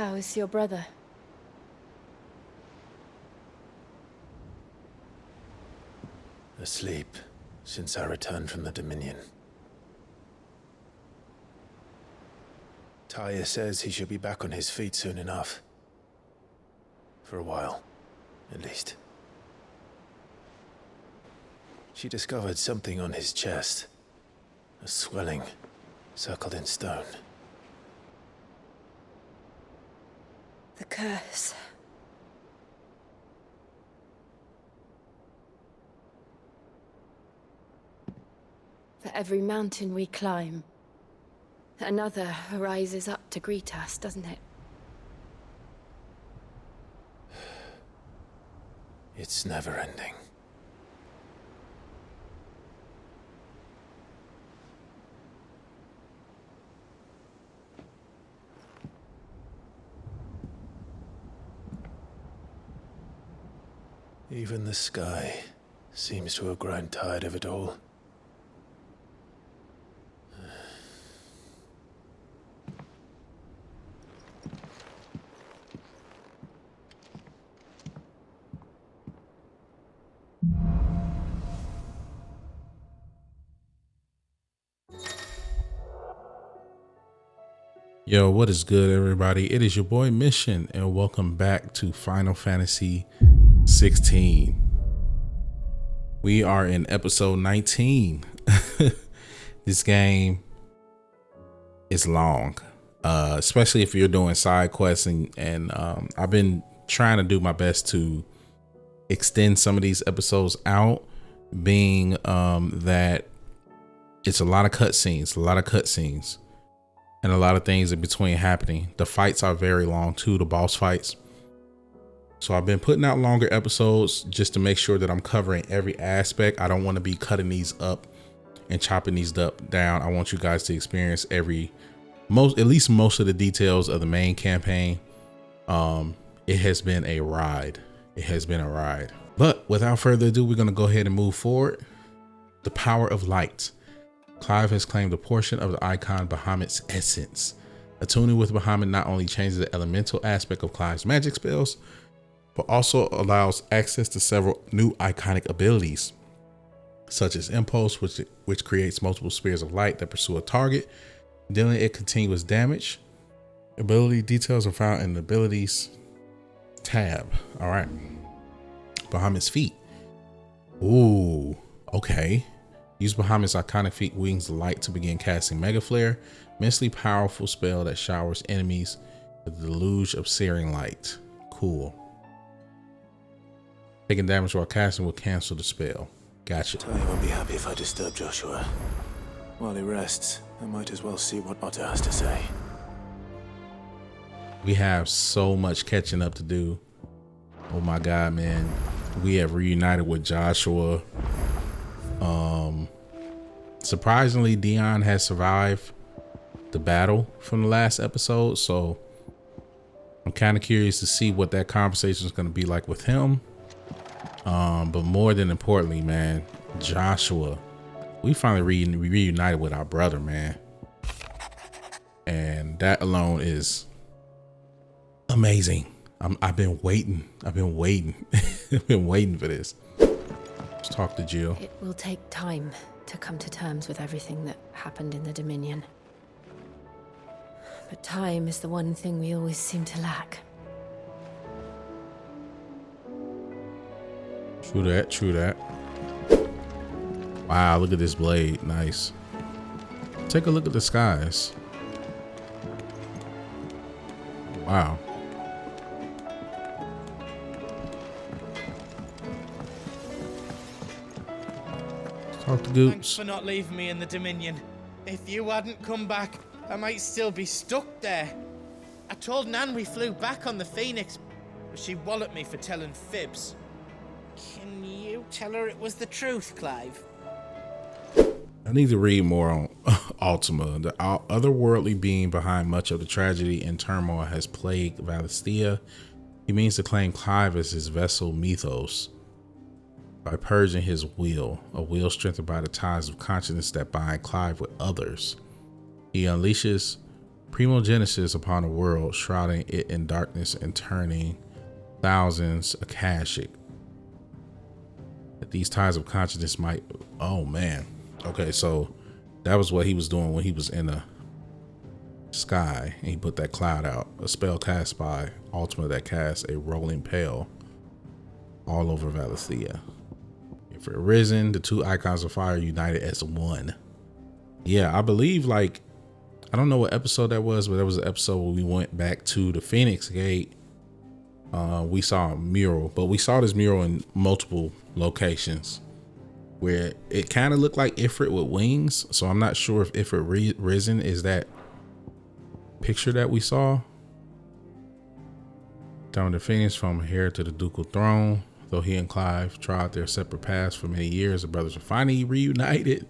How is your brother? Asleep since I returned from the Dominion. Taya says he should be back on his feet soon enough. For a while, at least. She discovered something on his chest. A swelling, circled in stone. The curse. For every mountain we climb, another rises up to greet us, doesn't it? It's never ending. Even the sky seems to have grown tired of it all. Yo, what is good, everybody? It is your boy Mission, and welcome back to Final Fantasy 16. We are in episode 19. This game is long, especially if you're doing side quests, and I've been trying to do my best to extend some of these episodes out, being that it's a lot of cutscenes. And a lot of things in between happening. The fights are very long too, the boss fights. So I've been putting out longer episodes just to make sure that I'm covering every aspect. I don't want to be cutting these up and chopping these down. I want you guys to experience at least most of the details of the main campaign. It has been a ride. But without further ado, we're going to go ahead and move forward. The power of light. Clive has claimed a portion of the icon Bahamut's essence. Attuning with Bahamut not only changes the elemental aspect of Clive's magic spells, but also allows access to several new iconic abilities, such as Impulse, which creates multiple spheres of light that pursue a target, dealing it continuous damage. Ability details are found in the abilities tab. All right. Bahamut's feet. Ooh, okay. Use Bahamut's iconic feet Wings of Light to begin casting Mega Flare, immensely powerful spell that showers enemies with the deluge of searing light. Cool. Taking damage while casting will cancel the spell. Gotcha. Taya won't be happy if I disturb Joshua. While he rests, I might as well see what Otter has to say. We have so much catching up to do. Oh my god, man. We have reunited with Joshua. Surprisingly, Dion has survived the battle from the last episode, so I'm kind of curious to see what that conversation is going to be like with him. But more than importantly, man, Joshua, we finally reunited with our brother, man, and that alone is amazing. I've been waiting. I've been waiting for this. Let's talk to Jill. It will take time to come to terms with everything that happened in the Dominion. But time is the one thing we always seem to lack. True that. Wow, look at this blade. Nice. Take a look at the skies. Wow. Talk to Goops. Thanks for not leaving me in the Dominion. If you hadn't come back, I might still be stuck there. I told Nan we flew back on the Phoenix, but she walloped me for telling fibs. Can you tell her it was the truth, Clive? I need to read more on Ultima. The otherworldly being behind much of the tragedy and turmoil has plagued Valisthea. He means to claim Clive as his vessel Mythos by purging his will, a will strengthened by the ties of consciousness that bind Clive with others. He unleashes primogenesis upon a world, shrouding it in darkness and turning thousands akashic. That these ties of consciousness might, oh man. Okay, so that was what he was doing when he was in the sky and he put that cloud out. A spell cast by Ultima that casts a rolling pale all over Valisthea. If it risen, the two icons of fire united as one. Yeah, I believe, like, I don't know what episode that was, but there was an episode where we went back to the Phoenix Gate. We saw a mural, but we saw this mural in multiple locations where it kind of looked like Ifrit with wings. So I'm not sure if Ifrit risen is that picture that we saw. Down the Phoenix from here to the ducal throne. Though he and Clive trod their separate paths for many years, the brothers were finally reunited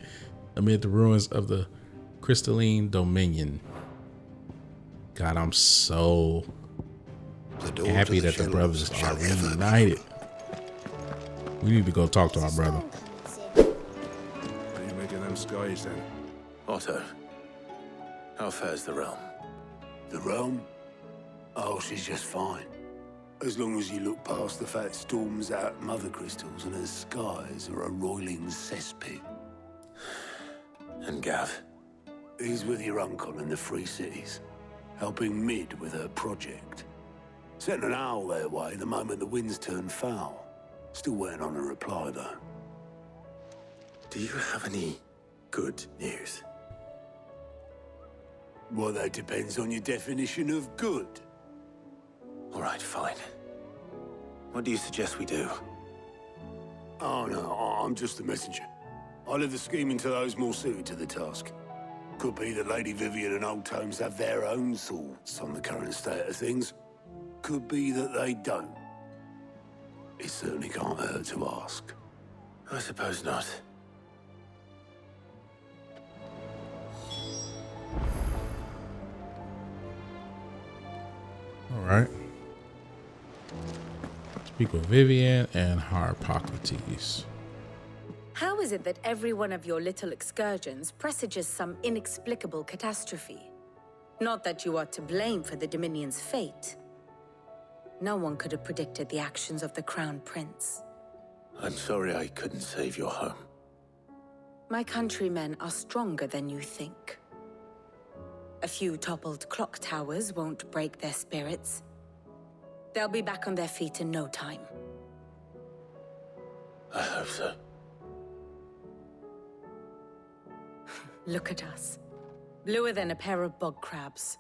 amid the ruins of the crystalline dominion. God, I'm so happy that the brothers are reunited. We need to go talk to our brother. What are you making them skies then? Otto, how fares the realm? The realm? Oh, she's just fine. As long as you look past the fat storms out mother crystals and her skies are a roiling cesspit. And Gav? He's with your uncle in the Free Cities, helping Mid with her project. Sent an owl their way the moment the winds turned foul. Still waiting on a reply, though. Do you have any good news? Well, that depends on your definition of good. All right, fine. What do you suggest we do? Oh, no, I'm just the messenger. I leave the scheming to those more suited to the task. Could be that Lady Vivian and Old Tomes have their own thoughts on the current state of things. Could be that they don't. It certainly can't hurt to ask. I suppose not. All right. Speak with Vivian and Harpocrates. How is it that every one of your little excursions presages some inexplicable catastrophe? Not that you are to blame for the Dominion's fate. No one could have predicted the actions of the Crown Prince. I'm sorry I couldn't save your home. My countrymen are stronger than you think. A few toppled clock towers won't break their spirits. They'll be back on their feet in no time. I hope so. Look at us. Bluer than a pair of bog crabs.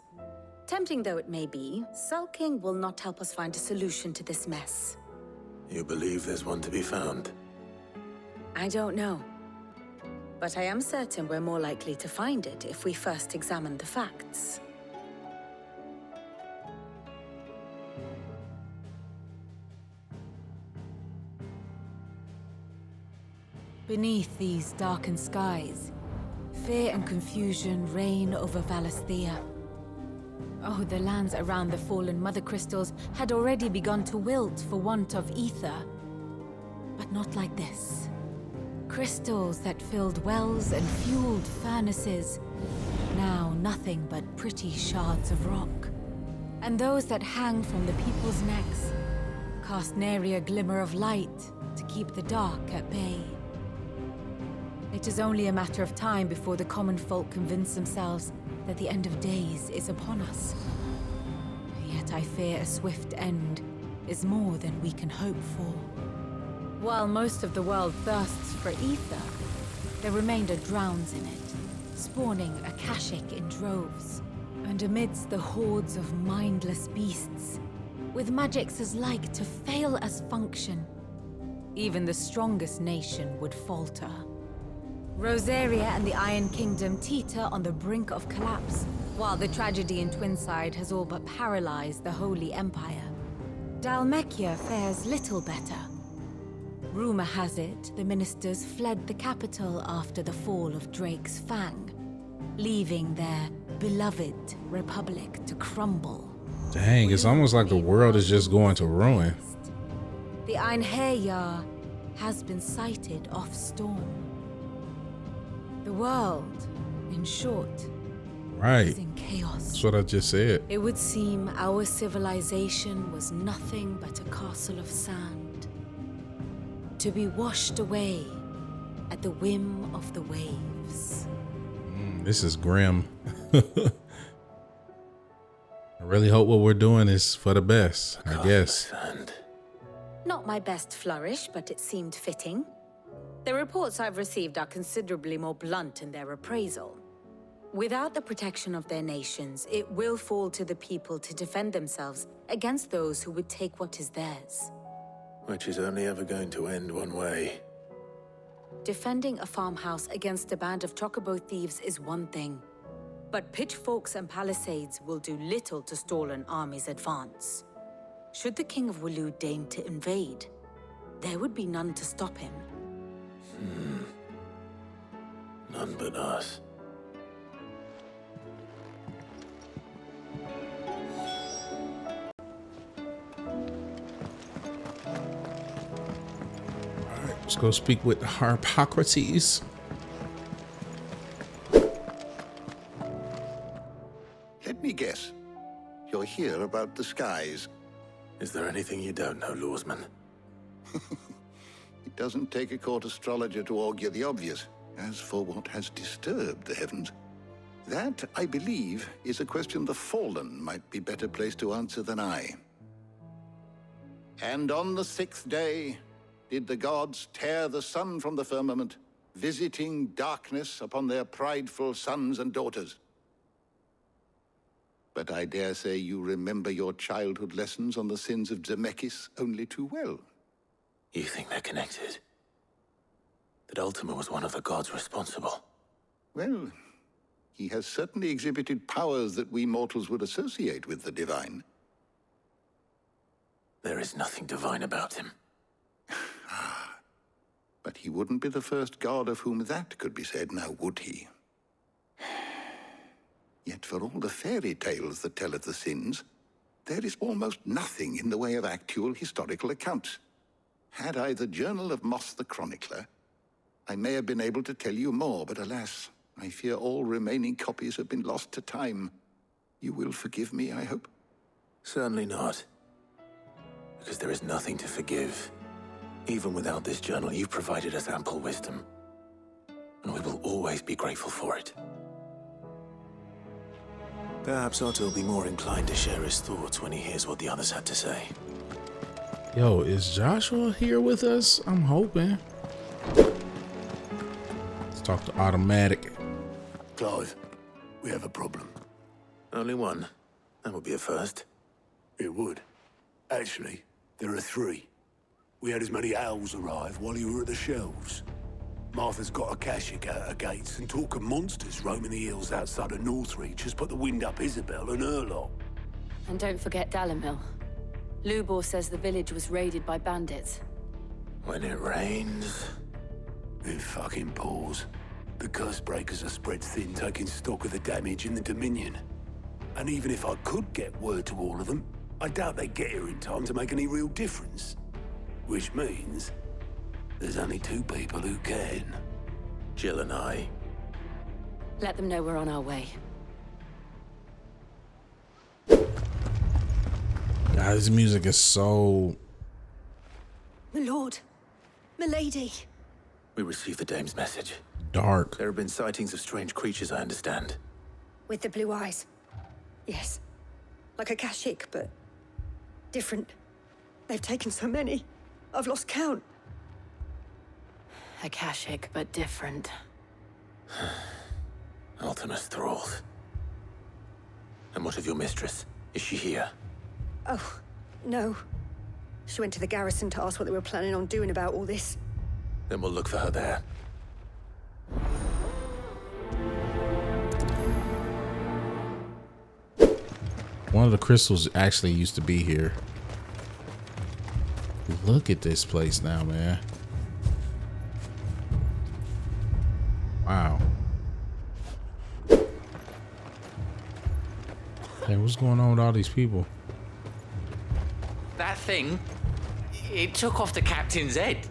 Tempting though it may be, sulking will not help us find a solution to this mess. You believe there's one to be found? I don't know. But I am certain we're more likely to find it if we first examine the facts. Beneath these darkened skies, fear and confusion reign over Valisthea. Oh, the lands around the fallen mother crystals had already begun to wilt for want of ether. But not like this. Crystals that filled wells and fueled furnaces, now nothing but pretty shards of rock. And those that hang from the people's necks cast nary a glimmer of light to keep the dark at bay. It is only a matter of time before the common folk convince themselves that the end of days is upon us. Yet I fear a swift end is more than we can hope for. While most of the world thirsts for ether, the remainder drowns in it, spawning Akashic in droves. And amidst the hordes of mindless beasts, with magics as like to fail as function, even the strongest nation would falter. Rosaria and the Iron Kingdom teeter on the brink of collapse, while the tragedy in Twinside has all but paralyzed the Holy Empire. Dalmekia fares little better. Rumor has it the ministers fled the capital after the fall of Drake's Fang, leaving their beloved republic to crumble. Dang, it's almost like the world is just going to ruin. The Einherjar has been sighted off storm. The world, in short, Right. is in chaos. That's what I just said. It would seem our civilization was nothing but a castle of sand, to be washed away at the whim of the waves. This is grim. I really hope what we're doing is for the best, I guess. Not my best flourish, but it seemed fitting. The reports I've received are considerably more blunt in their appraisal. Without the protection of their nations, it will fall to the people to defend themselves against those who would take what is theirs. Which is only ever going to end one way. Defending a farmhouse against a band of chocobo thieves is one thing, but pitchforks and palisades will do little to stall an army's advance. Should the King of Waloed deign to invade, there would be none to stop him. None but us. Let's go speak with Harpocrates. Let me guess. You're here about the skies. Is there anything you don't know, Lawsman? It doesn't take a court astrologer to augur the obvious. As for what has disturbed the heavens, that, I believe, is a question the Fallen might be better placed to answer than I. And on the 6th day, did the gods tear the sun from the firmament, visiting darkness upon their prideful sons and daughters. But I dare say you remember your childhood lessons on the sins of Zemeckis only too well. You think they're connected? That Ultima was one of the gods responsible? Well, he has certainly exhibited powers that we mortals would associate with the divine. There is nothing divine about him. But he wouldn't be the first god of whom that could be said, now would he? Yet for all the fairy tales that tell of the sins, there is almost nothing in the way of actual historical accounts. Had I the Journal of Moss the Chronicler, I may have been able to tell you more, but alas, I fear all remaining copies have been lost to time. You will forgive me, I hope? Certainly not. Because there is nothing to forgive. Even without this journal, you've provided us ample wisdom. And we will always be grateful for it. Perhaps Otto will be more inclined to share his thoughts when he hears what the others had to say. Yo, is Joshua here with us? I'm hoping. Let's talk to Automatic. Clive, we have a problem. Only one. That would be a first. It would. Actually, there are 3. We had as many owls arrive while you were at the shelves. Martha's got a Akashic out her gates, and talk of monsters roaming the hills outside of Northreach has put the wind up Isabel and her lot. And don't forget Dalimil. Lubor says the village was raided by bandits. When it rains... It fucking pours. The curse breakers are spread thin, taking stock of the damage in the Dominion. And even if I could get word to all of them, I doubt they'd get here in time to make any real difference. Which means there's only 2 people who can. Jill and I. Let them know we're on our way. God, this music is so... My lord, milady. We received the dame's message. dark. There have been sightings of strange creatures, I understand. With the blue eyes. Yes. Like a Akashic, but different. They've taken so many. I've lost count. Akashic, but different. Ultima's thralls. And what of your mistress? Is she here? Oh, no. She went to the garrison to ask what they were planning on doing about all this. Then we'll look for her there. One of the crystals actually used to be here. Look at this place now, man. Wow. Hey, what's going on with all these people? That thing, it took off the captain's head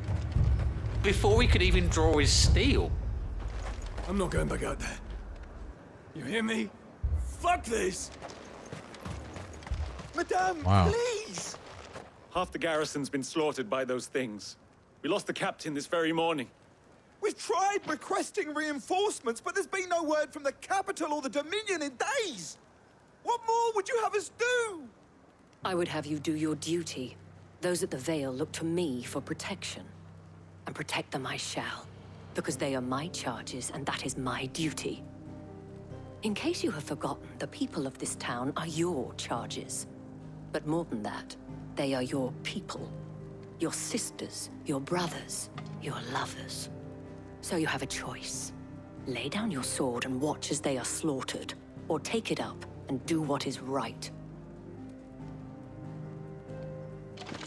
before he could even draw his steel. I'm not going back out there. You hear me? Fuck this! Madame, Wow. please! Half the garrison's been slaughtered by those things. We lost the captain this very morning. We've tried requesting reinforcements, but there's been no word from the capital or the Dominion in days! What more would you have us do? I would have you do your duty. Those at the Vale look to me for protection. And protect them I shall, because they are my charges, and that is my duty. In case you have forgotten, the people of this town are your charges. But more than that, they are your people. Your sisters, your brothers, your lovers. So you have a choice. Lay down your sword and watch as they are slaughtered, or take it up and do what is right.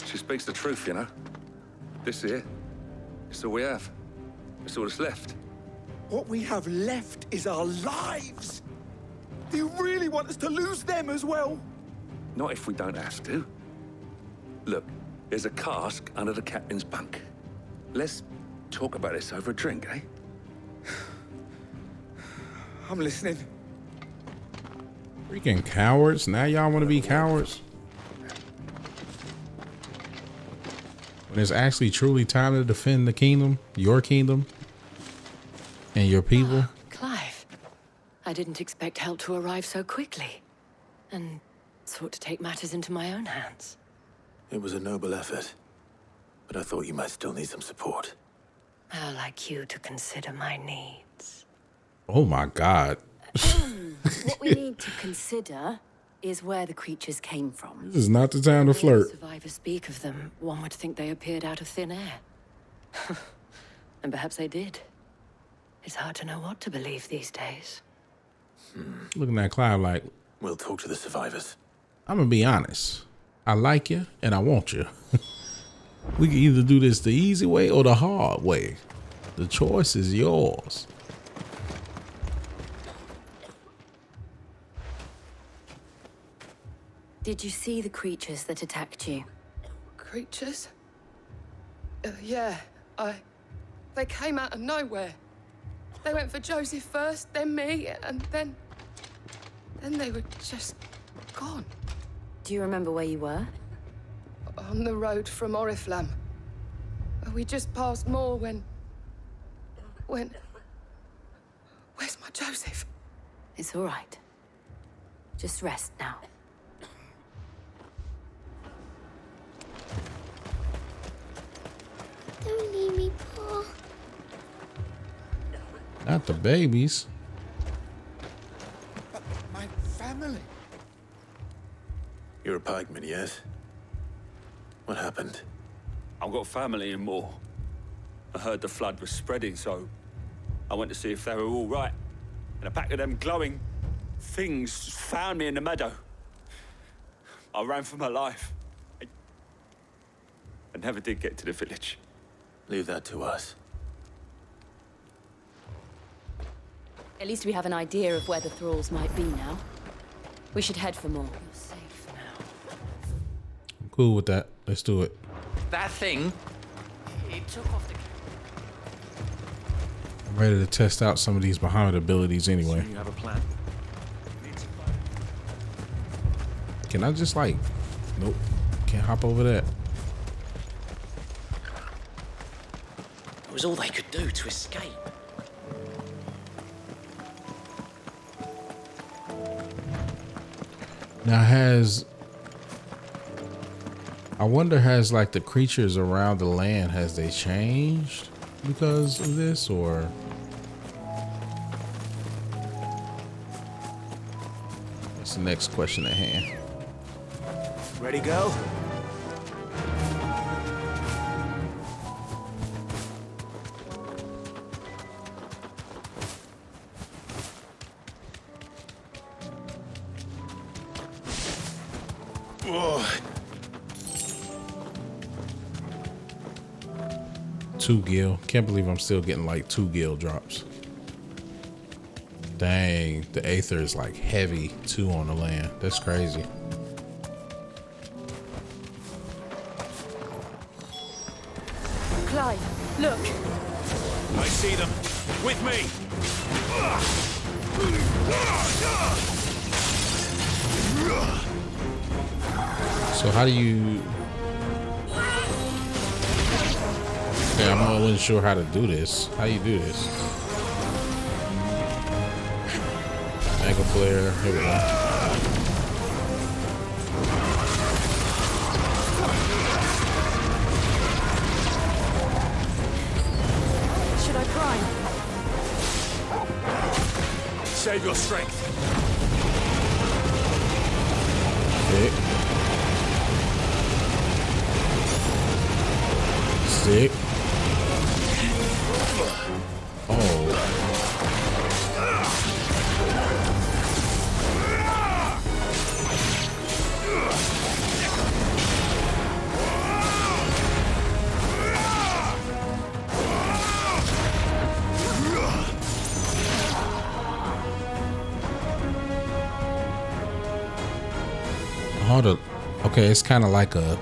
She speaks the truth, you know. This here, it's all we have. It's all that's left. What we have left is our lives! Do you really want us to lose them as well? Not if we don't have to. Look, there's a cask under the captain's bunk. Let's talk about this over a drink, eh? I'm listening. Freaking cowards. Now y'all want to be cowards? When it's actually truly time to defend the kingdom, your kingdom, and your people. Clive, I didn't expect help to arrive so quickly, and sought to take matters into my own hands. It was a noble effort, but I thought you might still need some support. How like you to consider my needs. Oh my God. What we need to consider is where the creatures came from. This is not the time to When flirt. survivors speak of them, one would think they appeared out of thin air. And perhaps they did. It's hard to know what to believe these days. Looking at Clive like, We'll talk to the survivors. I'm gonna be honest. I like you and I want you. We can either do this the easy way or the hard way. The choice is yours. Did you see the creatures that attacked you? Creatures? Yeah, They came out of nowhere. They went for Joseph first, then me, and then they were just gone. Do you remember where you were? On the road from Oriflamme. We just passed Moor when... Where's my Joseph? It's all right. Just rest now. Don't leave me, Paul. Not the babies. But my family. You're a pikeman, yes? What happened? I've got family in Moor. I heard the flood was spreading, so I went to see if they were all right. And a pack of them glowing things found me in the meadow. I ran for my life. I never did get to the village. Leave that to us. At least we have an idea of where the thralls might be now. We should head for more. You're safe now. I'm cool with that. Let's do it. That thing, it took off the... I'm ready to test out some of these Bahamut abilities anyway. So you have a plan? Can I just like, nope, can't hop over that. It was all they could do to escape. Now I wonder has like the creatures around the land, has they changed because of this or? That's the next question at hand. Ready, go? Oh. 2 gil. Can't believe I'm still getting like 2 gil drops. Dang, the Aether is like heavy too on the land. That's crazy. Clive, look. I see them. With me. So how do you... Okay, I'm not really sure how to do this. How do you do this? Mega flare. Here we go. Should I prime? Save your strength. Sick. Sick. Oh. Hold up. Okay, it's kind of like a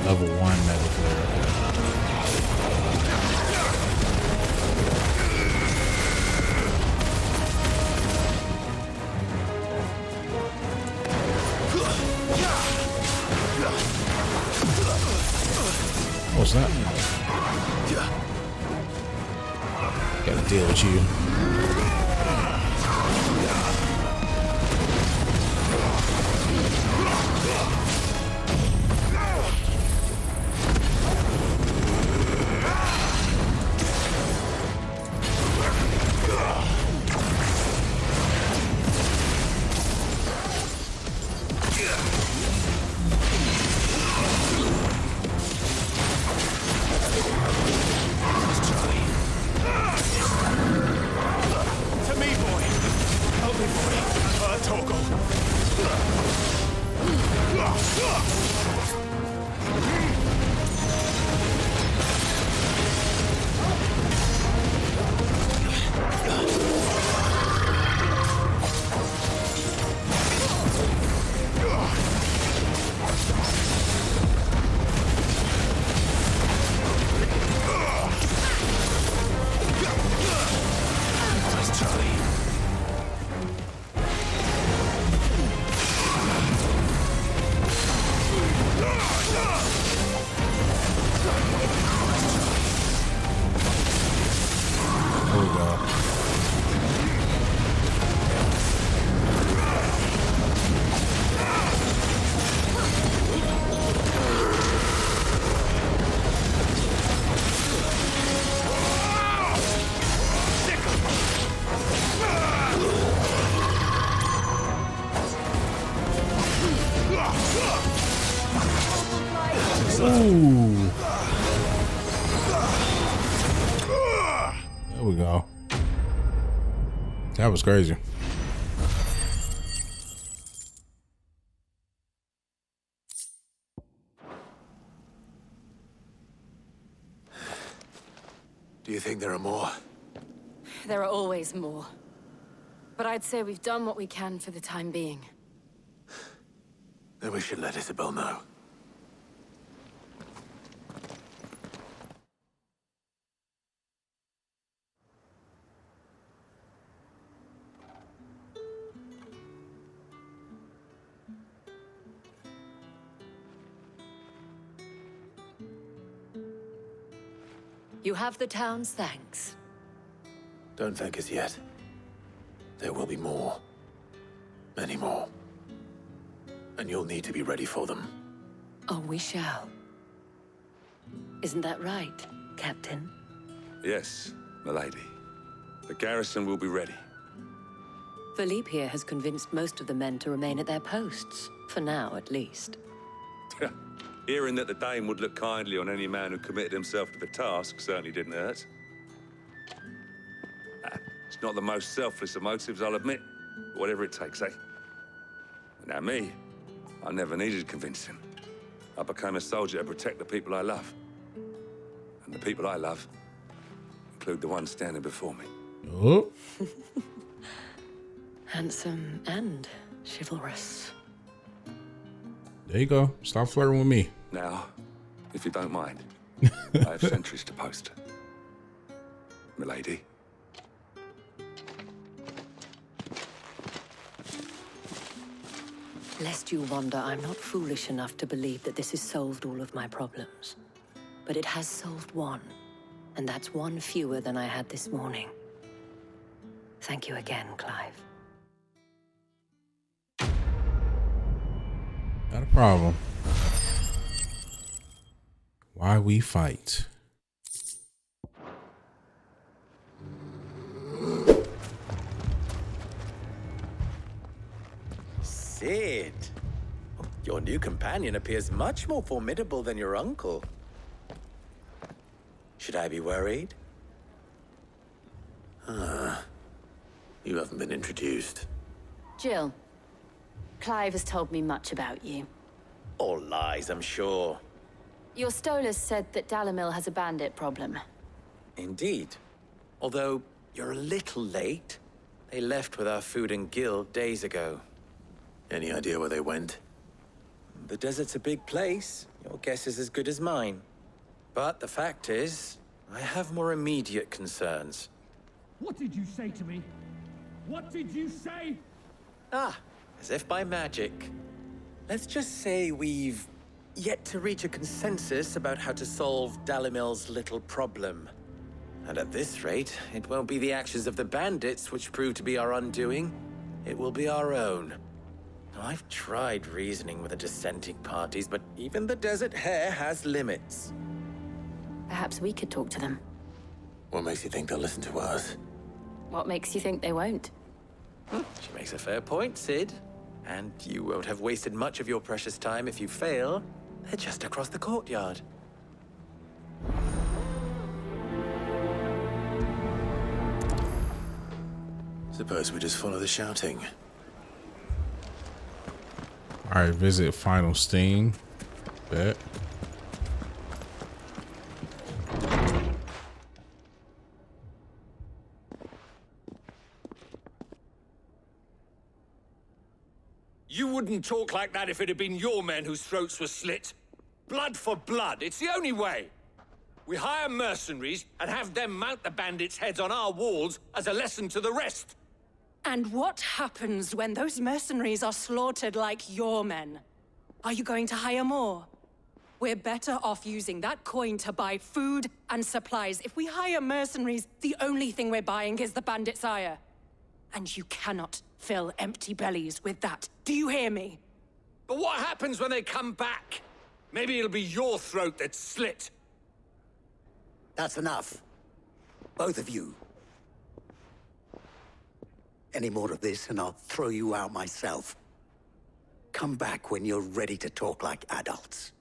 level 1 mega flare. What's that? Gotta deal with you. Ooh. There we go. That was crazy. Do you think there are more? There are always more. But I'd say we've done what we can for the time being. Then we should let Isabel know. You have the town's thanks. Don't thank us yet. There will be more. Many more. And you'll need to be ready for them. Oh, we shall. Isn't that right, Captain? Yes, milady. The garrison will be ready. Philippe here has convinced most of the men to remain at their posts. For now, at least. Hearing that the Dane would look kindly on any man who committed himself to the task certainly didn't hurt. It's not the most selfless of motives, I'll admit. But whatever it takes, eh? Now me, I never needed convincing. I became a soldier to protect the people I love. And the people I love include the ones standing before me. Oh. Handsome and chivalrous. There you go. Stop flirting with me. Now, if you don't mind, I have sentries to post. Milady. Lest you wonder, I'm not foolish enough to believe that this has solved all of my problems. But it has solved one, and that's one fewer than I had this morning. Thank you again, Clive. Not a problem. Why we fight. Sid, your new companion appears much more formidable than your uncle. Should I be worried? You haven't been introduced. Jill, Clive has told me much about you. All lies, I'm sure. Your Stolas said that Dalamil has a bandit problem. Indeed. Although, you're a little late. They left with our food and guild days ago. Any idea where they went? The desert's a big place. Your guess is as good as mine. But the fact is, I have more immediate concerns. What did you say to me? What did you say? As if by magic. Let's just say we've yet to reach a consensus about how to solve Dalamil's little problem. And at this rate, it won't be the actions of the bandits which prove to be our undoing. It will be our own. I've tried reasoning with the dissenting parties, but even the Desert Hare has limits. Perhaps we could talk to them. What makes you think they'll listen to us? What makes you think they won't? She makes a fair point, Sid. And you won't have wasted much of your precious time if you fail. They're just across the courtyard. Suppose we just follow the shouting. All right, visit Final Sting. Bet. You wouldn't talk like that if it had been your men whose throats were slit. Blood for blood, it's the only way. We hire mercenaries and have them mount the bandits' heads on our walls as a lesson to the rest. And what happens when those mercenaries are slaughtered like your men? Are you going to hire more? We're better off using that coin to buy food and supplies. If we hire mercenaries, the only thing we're buying is the bandits' ire. And you cannot fill empty bellies with that. Do you hear me? But what happens when they come back? Maybe it'll be your throat that's slit. That's enough. Both of you. Any more of this and I'll throw you out myself. Come back when you're ready to talk like adults.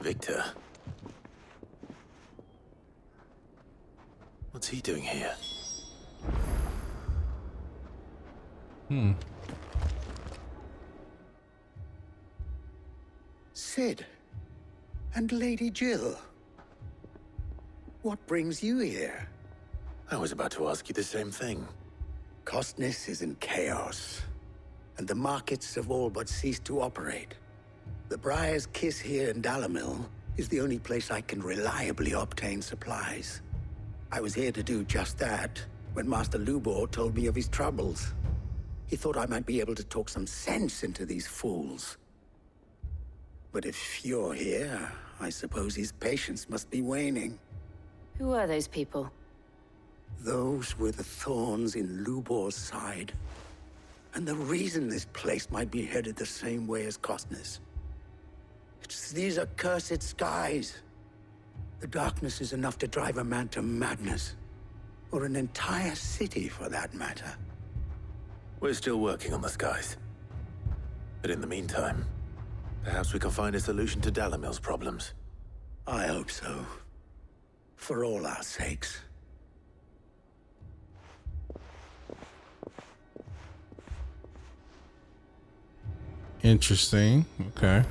Victor. What's he doing here? Sid. And Lady Jill. What brings you here? I was about to ask you the same thing. Costness is in chaos, and the markets have all but ceased to operate. The Briar's Kiss here in Dalamil is the only place I can reliably obtain supplies. I was here to do just that when Master Lubor told me of his troubles. He thought I might be able to talk some sense into these fools. But if you're here, I suppose his patience must be waning. Who are those people? Those were the thorns in Lubor's side. And the reason this place might be headed the same way as Costness. It's these accursed skies. The darkness is enough to drive a man to madness. Or an entire city, for that matter. We're still working on the skies. But in the meantime, perhaps we can find a solution to Dalamil's problems. I hope so. For all our sakes. Interesting. Okay.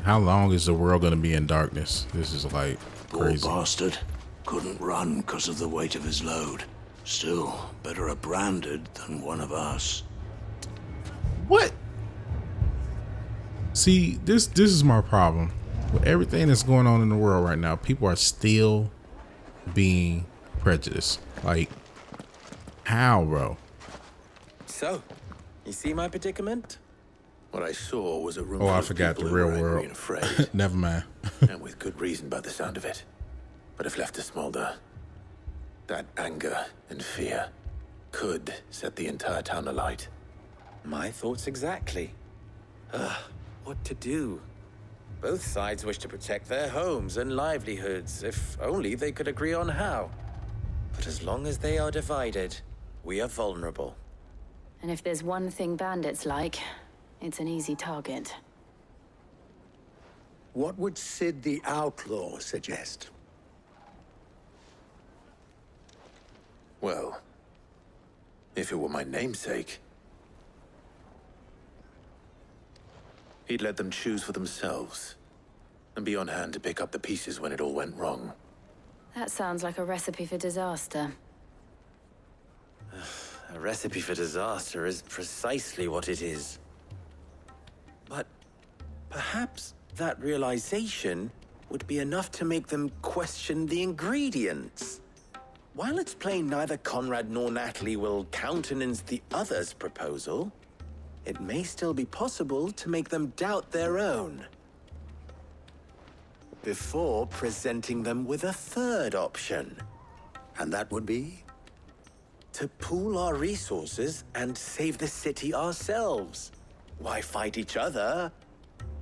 How long is the world going to be in darkness? This is like crazy. Poor bastard. Couldn't run because of the weight of his load. Still, better a branded than one of us. What? See, this is my problem. With everything that's going on in the world right now, people are still being prejudiced. Like, how, bro? So, you see my predicament? What I saw was a room Oh, full I of forgot the people who real were angry world. and afraid. Never mind. And with good reason by the sound of it. But if left to smolder, that anger and fear could set the entire town alight. My thoughts exactly. What to do? Both sides wish to protect their homes and livelihoods, if only they could agree on how. But as long as they are divided, we are vulnerable. And if there's one thing bandits like, it's an easy target. What would Sid the Outlaw suggest? Well, if it were my namesake, he'd let them choose for themselves and be on hand to pick up the pieces when it all went wrong. That sounds like a recipe for disaster. A recipe for disaster is precisely what it is. But perhaps that realization would be enough to make them question the ingredients. While it's plain neither Conrad nor Natalie will countenance the other's proposal, it may still be possible to make them doubt their own before presenting them with a third option. And that would be? To pool our resources and save the city ourselves. Why fight each other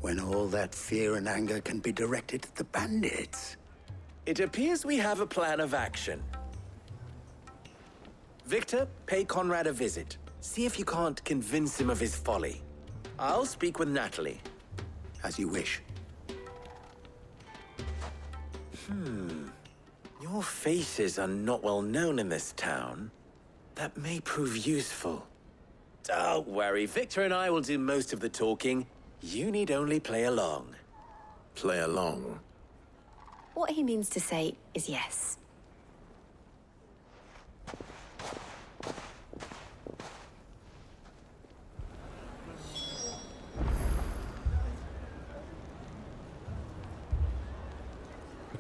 when all that fear and anger can be directed at the bandits? It appears we have a plan of action. Victor, pay Conrad a visit. See if you can't convince him of his folly. I'll speak with Natalie. As you wish. Your faces are not well known in this town. That may prove useful. Don't worry, Victor and I will do most of the talking. You need only play along. Play along? What he means to say is yes.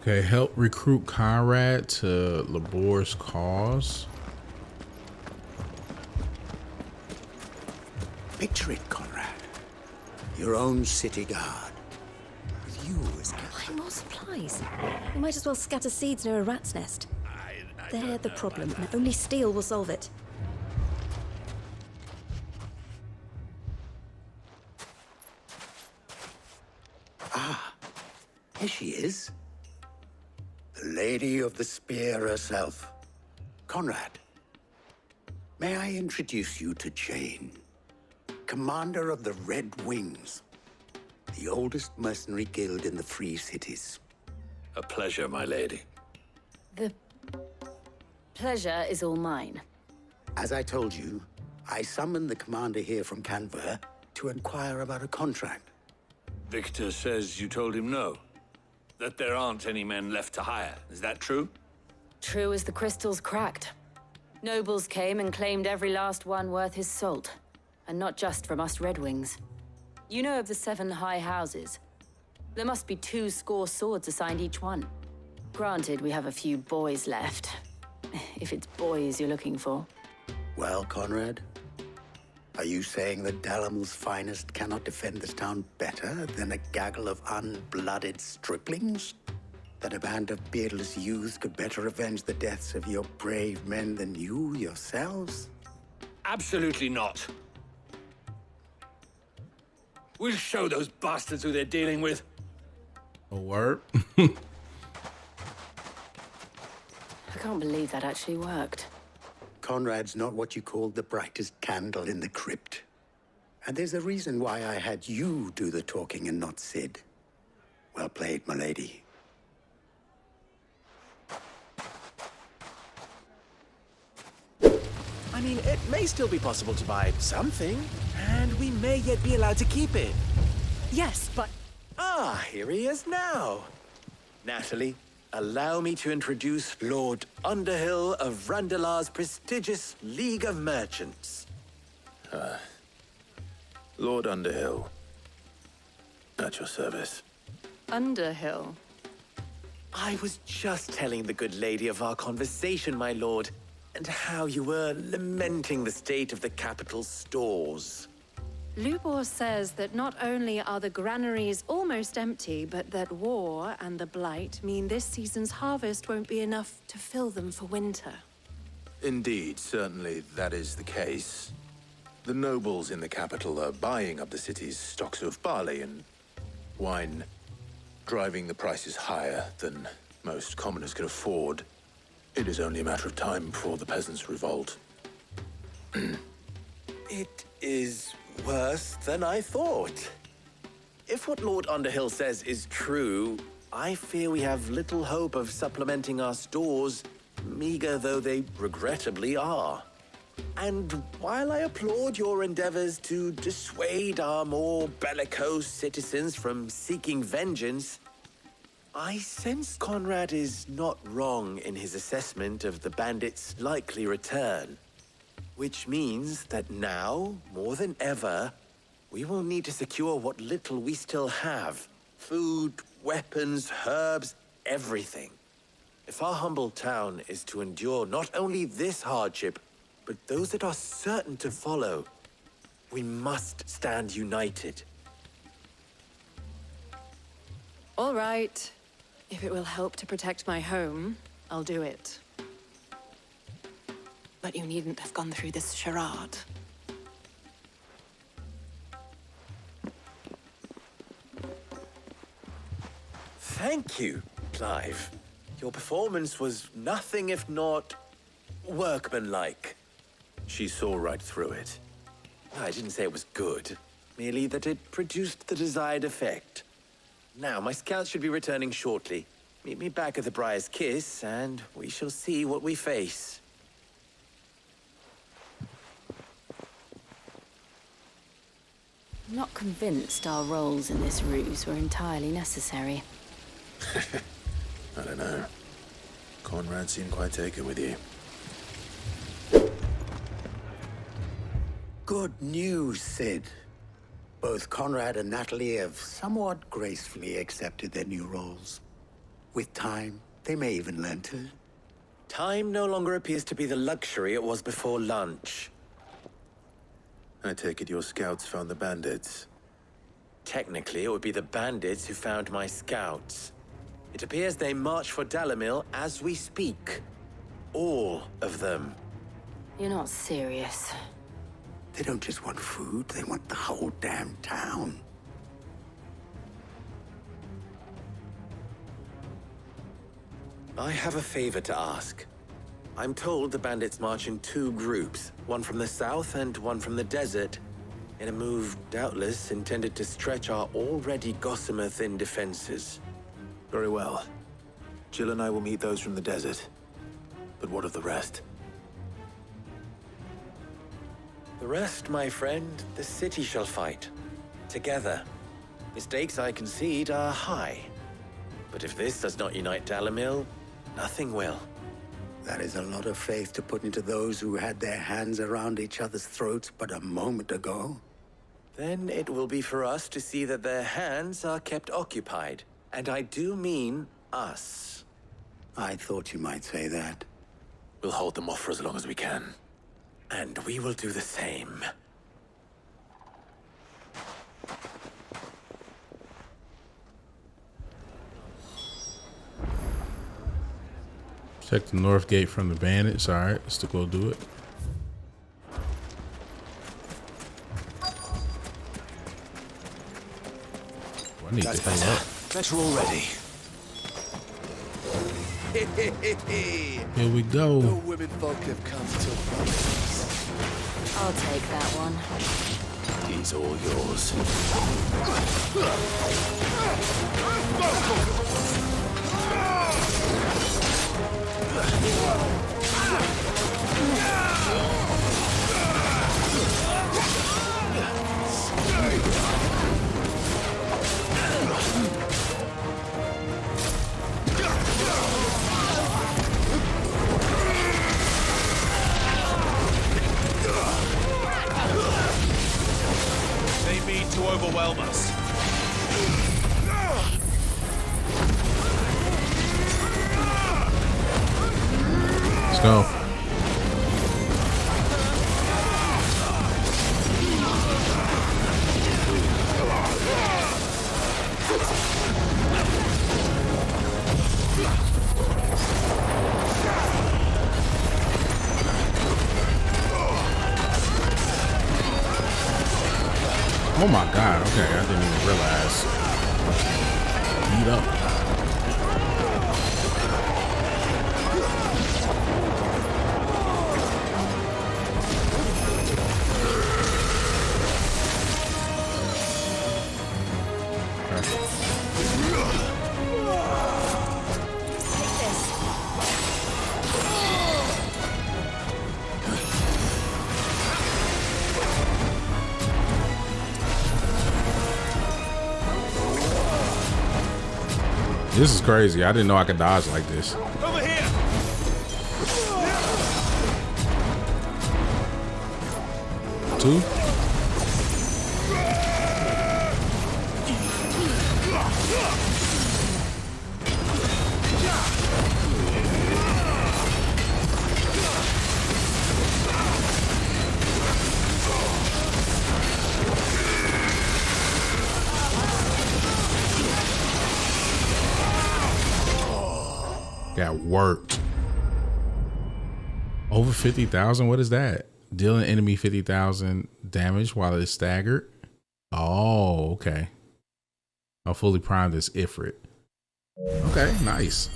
Okay, help recruit Conrad to Labor's cause. Picture it, Conrad. Your own city guard. With you as captain. Why more supplies? We might as well scatter seeds near a rat's nest. They're the problem, and only steel will solve it. Here she is. The Lady of the Spear herself. Conrad, may I introduce you to Jane, commander of the Red Wings, the oldest mercenary guild in the Free Cities. A pleasure, my lady. The pleasure is all mine. As I told you, I summoned the commander here from Canver to inquire about a contract. Victor says you told him no. That there aren't any men left to hire. Is that true? True as the crystals cracked. Nobles came and claimed every last one worth his salt. And not just from us Red Wings. You know of the 7 high houses. There must be 2 swords assigned each one. Granted, we have a few boys left. If it's boys you're looking for. Well, Conrad, are you saying that Dalamel's finest cannot defend this town better than a gaggle of unblooded striplings? That a band of beardless youths could better avenge the deaths of your brave men than you yourselves? Absolutely not. We'll show those bastards who they're dealing with. A word? I can't believe that actually worked. Conrad's not what you called the brightest candle in the crypt. And there's a reason why I had you do the talking and not Sid. Well played, my lady. I mean, it may still be possible to buy something, and we may yet be allowed to keep it. Yes, but... Ah, here he is now. Natalie, allow me to introduce Lord Underhill of Randalar's prestigious League of Merchants. Lord Underhill. At your service. Underhill? I was just telling the good lady of our conversation, my lord, and how you were lamenting the state of the capital's stores. Lubor says that not only are the granaries almost empty, but that war and the Blight mean this season's harvest won't be enough to fill them for winter. Indeed, certainly that is the case. The nobles in the capital are buying up the city's stocks of barley and wine, driving the prices higher than most commoners can afford. It is only a matter of time before the peasants revolt. It is worse than I thought. If what Lord Underhill says is true, I fear we have little hope of supplementing our stores, meager though they regrettably are. And while I applaud your endeavors to dissuade our more bellicose citizens from seeking vengeance, I sense Conrad is not wrong in his assessment of the bandits' likely return. Which means that now, more than ever, we will need to secure what little we still have. Food, weapons, herbs, everything. If our humble town is to endure not only this hardship, but those that are certain to follow, we must stand united. All right. If it will help to protect my home, I'll do it. But you needn't have gone through this charade. Thank you, Clive. Your performance was nothing if not workmanlike. She saw right through it. I didn't say it was good, merely that it produced the desired effect. Now, my scouts should be returning shortly. Meet me back at the Briar's Kiss, and we shall see what we face. I'm not convinced our roles in this ruse were entirely necessary. I don't know. Conrad seemed quite taken with you. Good news, Sid. Both Conrad and Natalie have somewhat gracefully accepted their new roles. With time, they may even learn to. Time no longer appears to be the luxury it was before lunch. I take it your scouts found the bandits. Technically, it would be the bandits who found my scouts. It appears they march for Dalimil as we speak. All of them. You're not serious. They don't just want food, they want the whole damn town. I have a favor to ask. I'm told the bandits march in two groups, one from the south and one from the desert, in a move doubtless intended to stretch our already gossamer-thin defenses. Very well. Jill and I will meet those from the desert. But what of the rest? The rest, my friend, the city shall fight. Together. Mistakes, I concede, are high. But if this does not unite Dalimil, nothing will. That is a lot of faith to put into those who had their hands around each other's throats but a moment ago. Then it will be for us to see that their hands are kept occupied. And I do mean us. I thought you might say that. We'll hold them off for as long as we can. And we will do the same. Check the north gate from the bandits. All right, let's go do it. I need That's to heal up. Better already. Here we go. No women folk have come to I'll take that one. He's all yours. They to overwhelm us. Let's go. Oh my god, okay, I didn't even realize. Beat up. This is crazy. I didn't know I could dodge like this. Over here. Two. Got worked. Over 50,000. What is that? Dealing enemy 50,000 damage while it's staggered. Oh, okay. I fully primed this Ifrit. Okay, nice.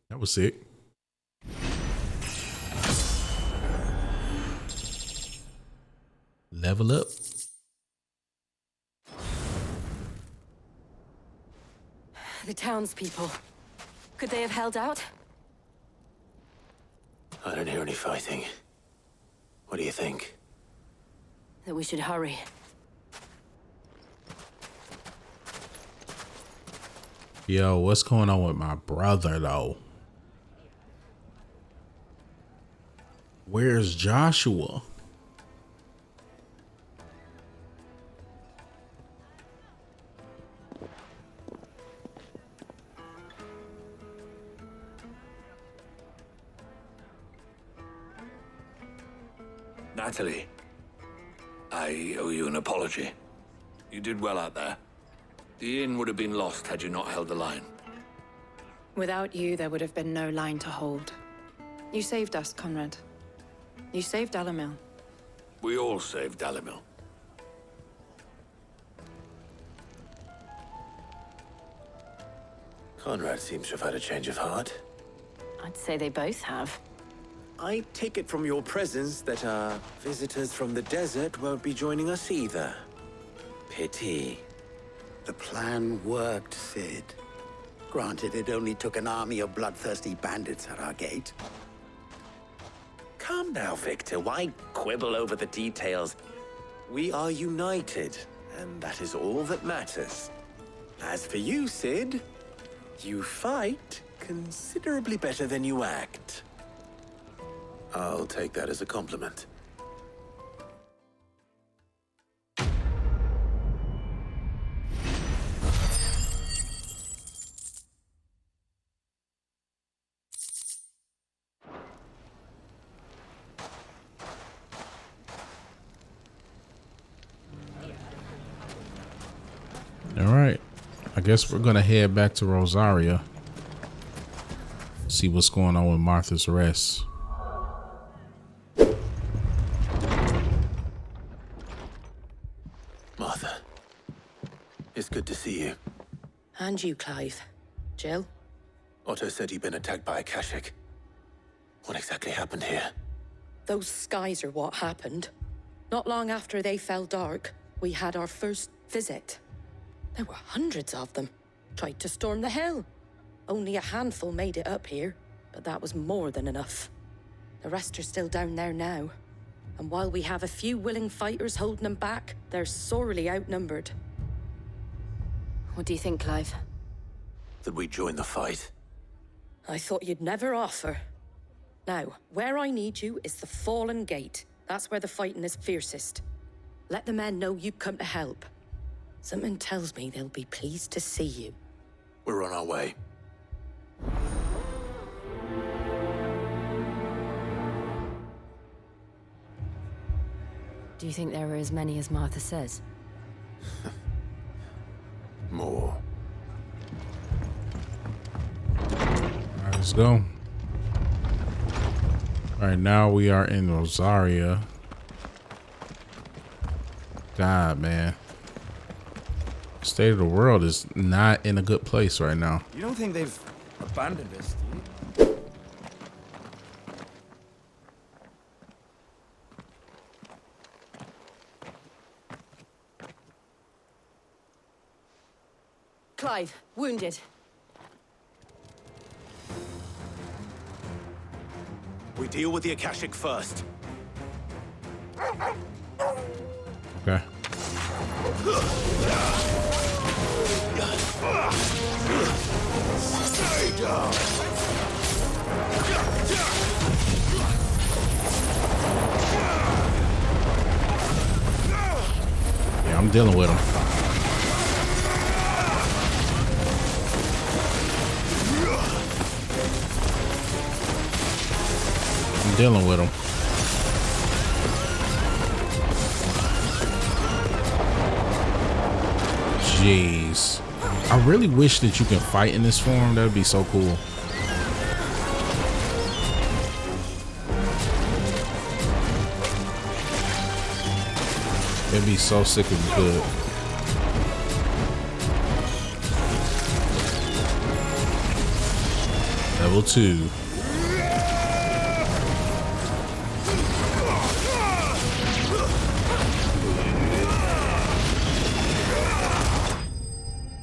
That was sick. Level up. The townspeople. Could they have held out? I don't hear any fighting. What do you think? That we should hurry. Yo, what's going on with my brother, though? Where's Joshua? Natalie, I owe you an apology. You did well out there. The inn would have been lost had you not held the line. Without you, there would have been no line to hold. You saved us, Conrad. You saved Dalimil. We all saved Dalimil. Conrad seems to have had a change of heart. I'd say they both have. I take it from your presence that our visitors from the desert won't be joining us either. Pity. The plan worked, Sid. Granted, it only took an army of bloodthirsty bandits at our gate. Calm now, Victor. Why quibble over the details? We are united, and that is all that matters. As for you, Sid, you fight considerably better than you act. I'll take that as a compliment. All right. I guess we're going to head back to Rosaria. See what's going on with Martha's rest. Martha, it's good to see you. And you, Clive. Jill? Otto said you'd been attacked by a Kashik. What exactly happened here? Those skies are what happened. Not long after they fell dark, we had our first visit. There were hundreds of them. Tried to storm the hill. Only a handful made it up here, but that was more than enough. The rest are still down there now. And while we have a few willing fighters holding them back, they're sorely outnumbered. What do you think, Clive? That we join the fight? I thought you'd never offer. Now, where I need you is the Fallen Gate. That's where the fighting is fiercest. Let the men know you've come to help. Something tells me they'll be pleased to see you. We're on our way. Do you think there are as many as Martha says? More. Alright, let's go. Alright, now we are in Rosaria. God, man. State of the world is not in a good place right now. You don't think they've abandoned us, do you? Clive, wounded. We deal with the Akashic first. Okay. Stay down. Yeah, I'm dealing with him. I'm dealing with him. Jeez. I really wish that you can fight in this form. That would be so cool. It'd be so sick if you could. Level 2.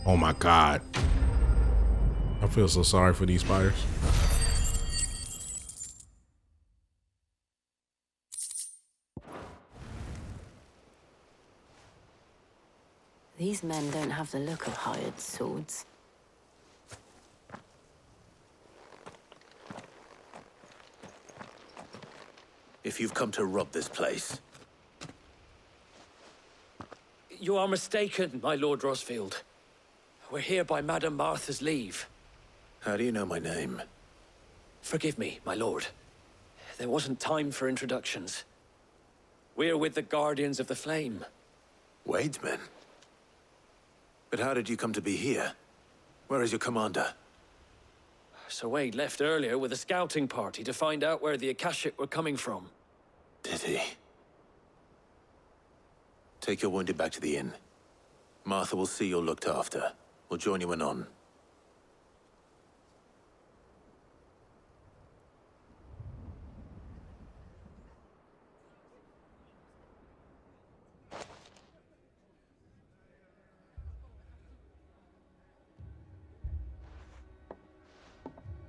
Oh my God. I feel so sorry for these spiders. These men don't have the look of hired swords. If you've come to rob this place, You are mistaken, my Lord Rosfield. We're here by Madame Martha's leave. how do you know my name? Forgive me, my lord. There wasn't time for introductions. We're with the Guardians of the Flame. Wade's men? But how did you come to be here? Where is your commander? Sir Wade left earlier with a scouting party to find out where the Akashic were coming from. Did he? Take your wounded back to the inn. Martha will see you're looked after. We'll join you anon.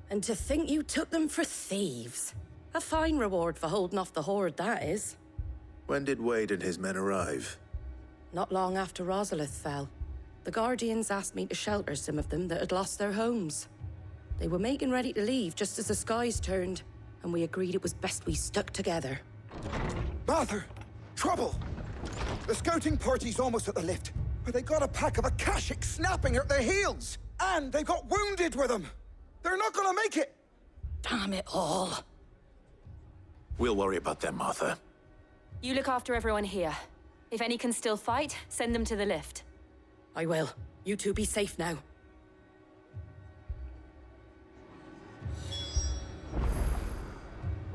And to think you took them for thieves. A fine reward for holding off the horde, that is. When did Wade and his men arrive? Not long after Rosalith fell. The Guardians asked me to shelter some of them that had lost their homes. They were making ready to leave just as the skies turned, and we agreed it was best we stuck together. Martha! Trouble! The scouting party's almost at the lift, but they got a pack of Akashic snapping at their heels! And they got wounded with them! They're not gonna make it! Damn it all. We'll worry about them, Martha. You look after everyone here. If any can still fight, send them to the lift. I will. You two be safe now.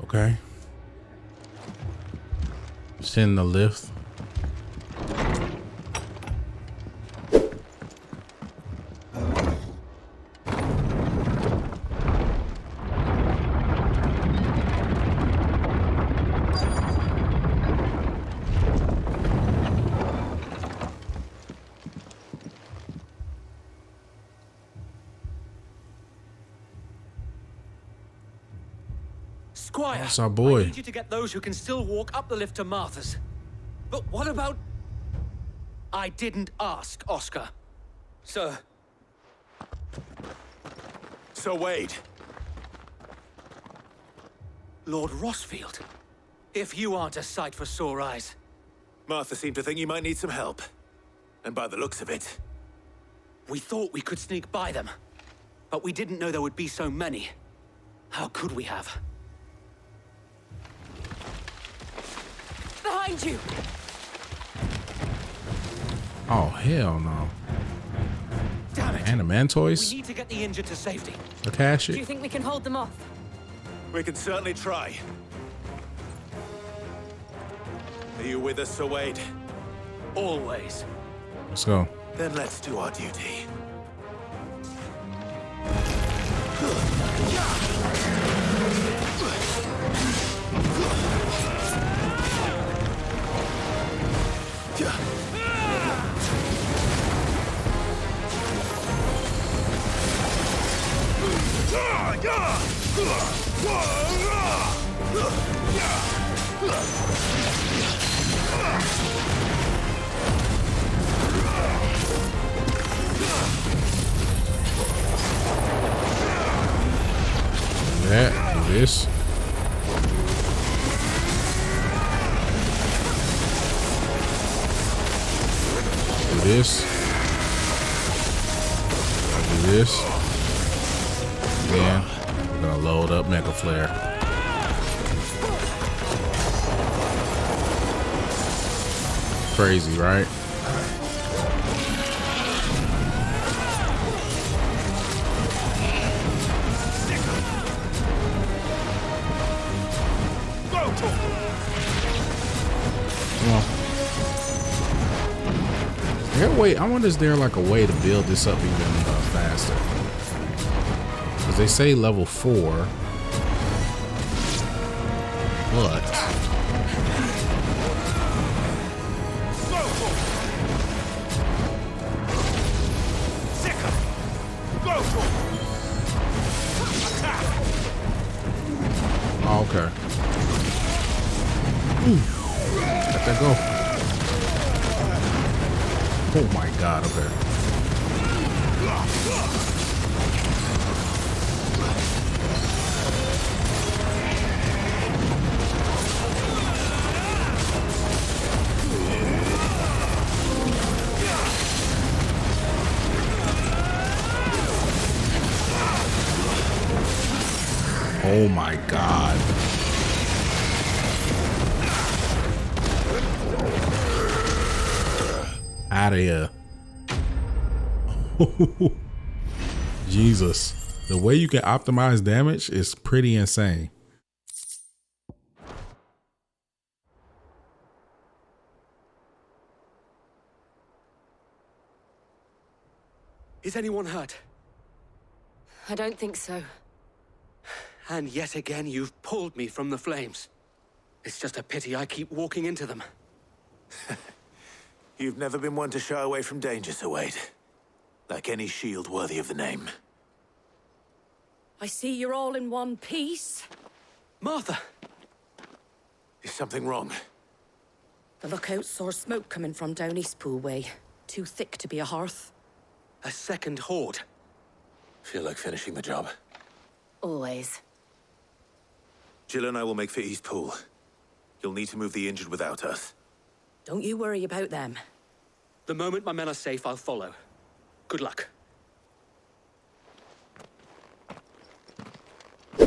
Okay. Send the lift. Squire, that's our boy. I need you to get those who can still walk up the lift to Martha's. But what about... I didn't ask, Oscar. Sir. Sir Wade. Lord Rosfield. If you aren't a sight for sore eyes. Martha seemed to think you might need some help. And by the looks of it... We thought we could sneak by them, but we didn't know there would be so many. How could we have? Behind you! Oh, hell no. Damn it! And the Mantoys? We need to get the injured to safety. The cash Do it? you think we can hold them off? We can certainly try. Are you with us, Sir Wade? Always. Let's go. Then let's do our duty. That, do this. Do this. Do this. Then we're gonna load up Mega Flare. Crazy, right? Wait, I wonder is there like a way to build this up even faster? Because they say level 4, but oh, okay. Ooh. Let that go. Oh my god, okay. Oh my god. Out of here. Jesus. The way you can optimize damage is pretty insane. Is anyone hurt? I don't think so. And yet again, you've pulled me from the flames. It's just a pity I keep walking into them. You've never been one to shy away from danger, Sir Wade. Like any shield worthy of the name. I see you're all in one piece. Martha! Is something wrong? The lookout saw smoke coming from down East Pool way. Too thick to be a hearth. A second horde. Feel like finishing the job. Always. Jill and I will make for East Pool. You'll need to move the injured without us. Don't you worry about them. The moment my men are safe, I'll follow. Good luck. They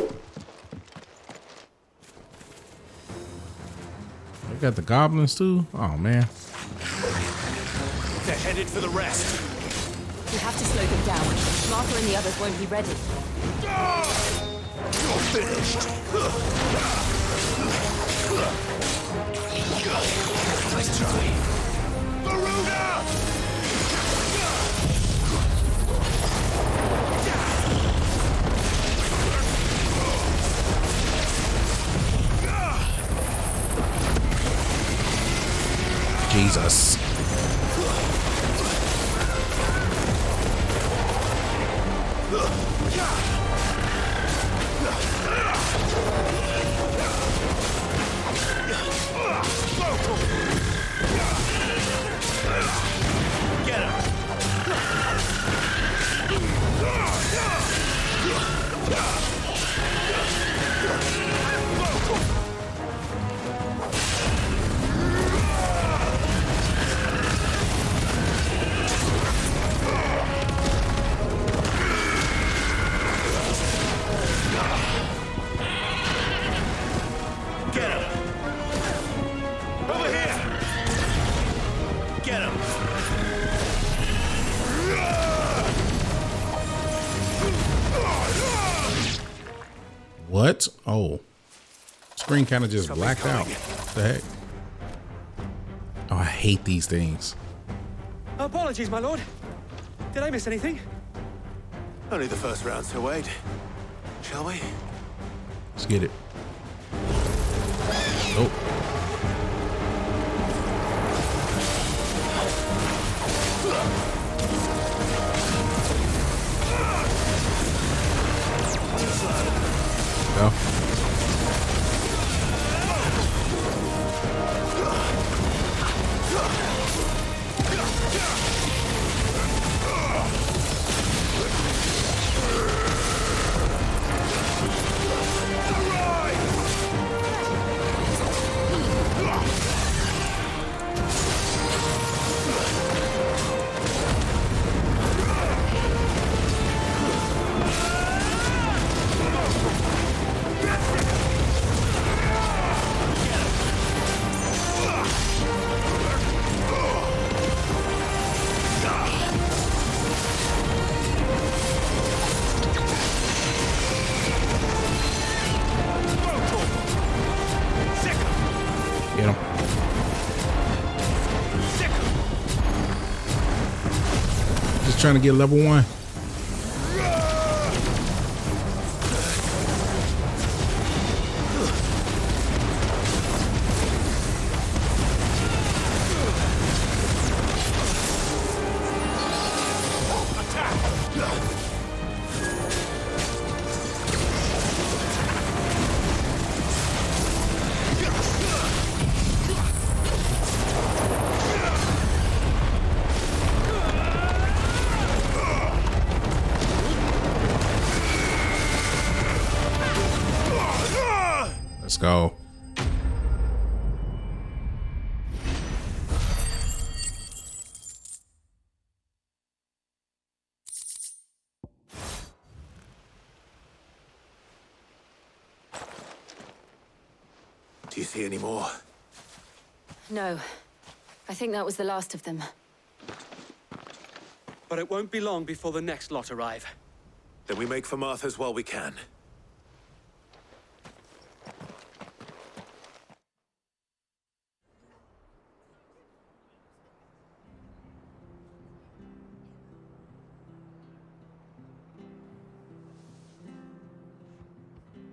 got the goblins too? Oh man. They're headed for the rest. We have to slow them down. Martha and the others won't be ready. You're finished. Nice try. Garuda! Jesus. Get him! Get him! What? Oh. Screen kind of just blacked out. What the heck? Oh, I hate these things. Apologies, my lord. Did I miss anything? Only the first round, so wait. Shall we? Let's get it. Oh. Go. Get him. Just trying to get level 1. Let's go. Do you see any more? No. I think that was the last of them. But it won't be long before the next lot arrive. Then we make for Martha's while we can.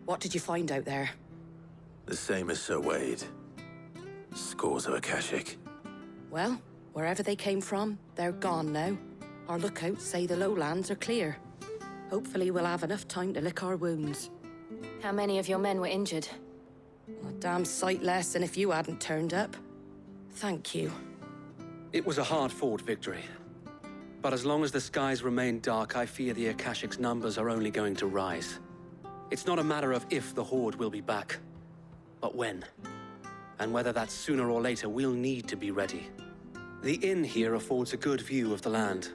What did you find out there? The same as Sir Wade. Scores of Akashic. Well, wherever they came from, they're gone now. Our lookouts say the lowlands are clear. Hopefully we'll have enough time to lick our wounds. How many of your men were injured? A damn sight less than if you hadn't turned up. Thank you. It was a hard-fought victory. But as long as the skies remain dark, I fear the Akashic's numbers are only going to rise. It's not a matter of if the Horde will be back, but when. And whether that's sooner or later, we'll need to be ready. The inn here affords a good view of the land,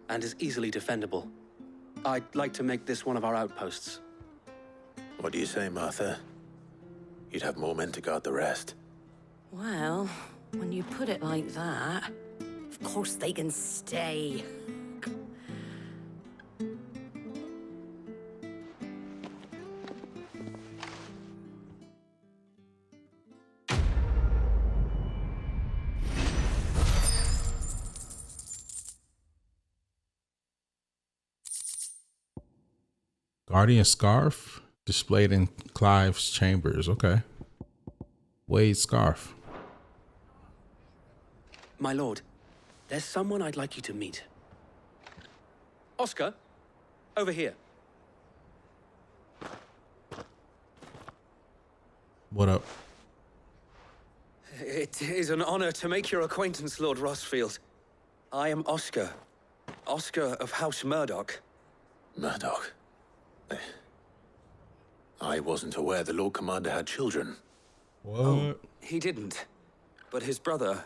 and is easily defendable. I'd like to make this one of our outposts. What do you say, Martha? You'd have more men to guard the rest. Well, when you put it like that, of course they can stay. Guardian scarf displayed in Clive's chambers. Okay. Wade's scarf. My lord, there's someone I'd like you to meet. Oscar, over here. What up? It is an honor to make your acquaintance, Lord Rossfield. I am Oscar. Oscar of House Murdoch. Murdoch? I wasn't aware the Lord Commander had children. What? Oh, he didn't. But his brother,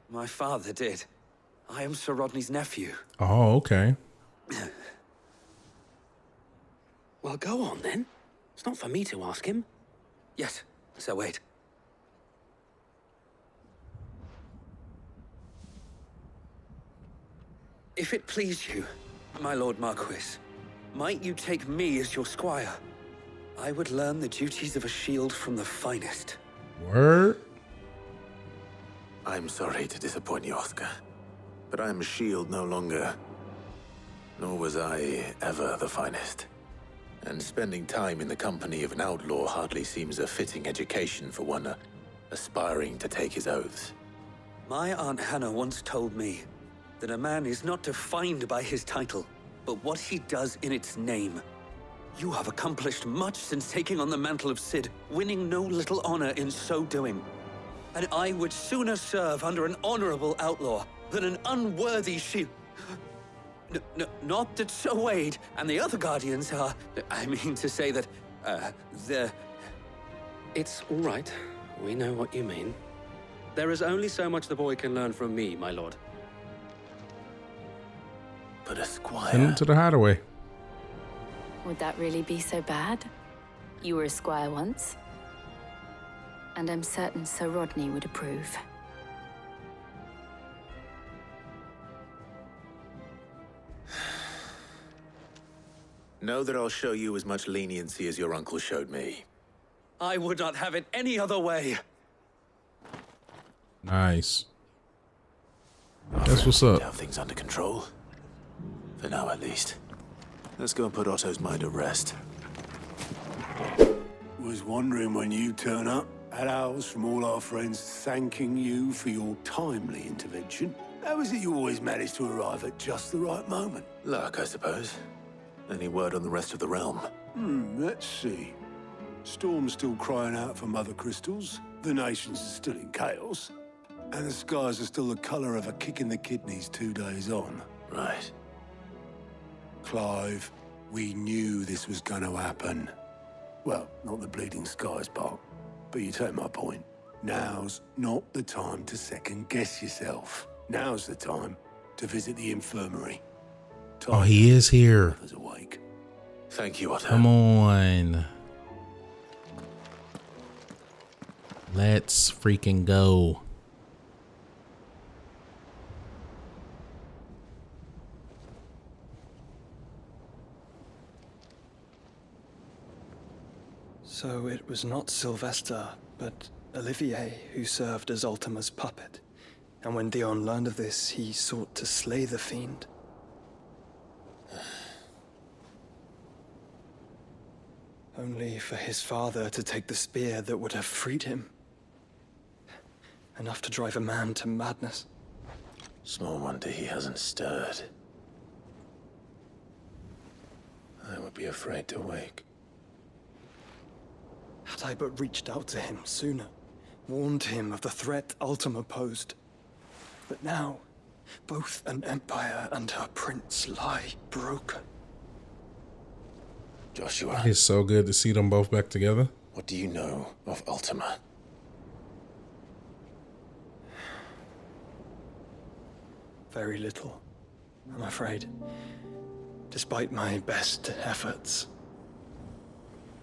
my father, did. I am Sir Rodney's nephew. Oh, okay. Well, go on then. It's not for me to ask him. Yes, Sir Wade. If it please you, my Lord Marquis, might you take me as your squire? I would learn the duties of a shield from the finest. Word? I'm sorry to disappoint you, Oscar, but I'm a shield no longer. Nor was I ever the finest. And spending time in the company of an outlaw hardly seems a fitting education for one aspiring to take his oaths. My Aunt Hannah once told me that a man is not defined by his title, but what he does in its name. You have accomplished much since taking on the mantle of Cid, winning no little honor in so doing. And I would sooner serve under an honorable outlaw than an unworthy shield. Not that Sir Wade and the other Guardians are... I mean to say that, they're... It's all right. We know what you mean. There is only so much the boy can learn from me, my lord. But a squire... Send him to the hideaway. Would that really be so bad? You were a squire once. And I'm certain Sir Rodney would approve. Know that I'll show you as much leniency as your uncle showed me. I would not have it any other way. Nice. That's what's up. Have things under control. For now, at least. Let's go and put Otto's mind at rest. Was wondering when you turn up. Had owls from all our friends thanking you for your timely intervention. How is it you always manage to arrive at just the right moment? Luck, I suppose. Any word on the rest of the realm? Let's see. Storm's still crying out for mother crystals. The nations are still in chaos. And the skies are still the colour of a kick in the kidneys 2 days on. Right. Clive, we knew this was going to happen. Well, not the bleeding skies part, but you take my point. Now's not the time to second-guess yourself. Now's the time to visit the infirmary. Oh, he is here. Awake. Thank you, Otto. Come on. Let's freaking go. So it was not Sylvester, but Olivier who served as Ultima's puppet. And when Dion learned of this, he sought to slay the fiend. Only for his father to take the spear that would have freed him. Enough to drive a man to madness. Small wonder he hasn't stirred. I would be afraid to wake. Had I but reached out to him sooner, warned him of the threat Ultima posed. But now, both an empire and her prince lie broken. Joshua. It's so good to see them both back together. What do you know of Ultima? Very little, I'm afraid. Despite my best efforts.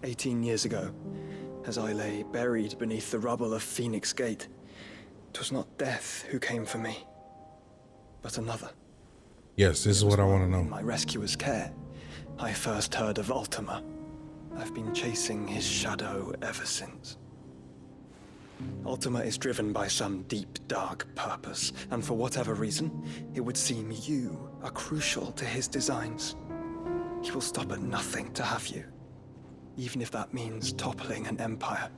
18 years ago, as I lay buried beneath the rubble of Phoenix Gate, 'twas not death who came for me, but another. Yes, this is what I want to know. In my rescuer's care, I first heard of Ultima. I've been chasing his shadow ever since. Ultima is driven by some deep, dark purpose, and for whatever reason, it would seem you are crucial to his designs. He will stop at nothing to have you, even if that means toppling an empire.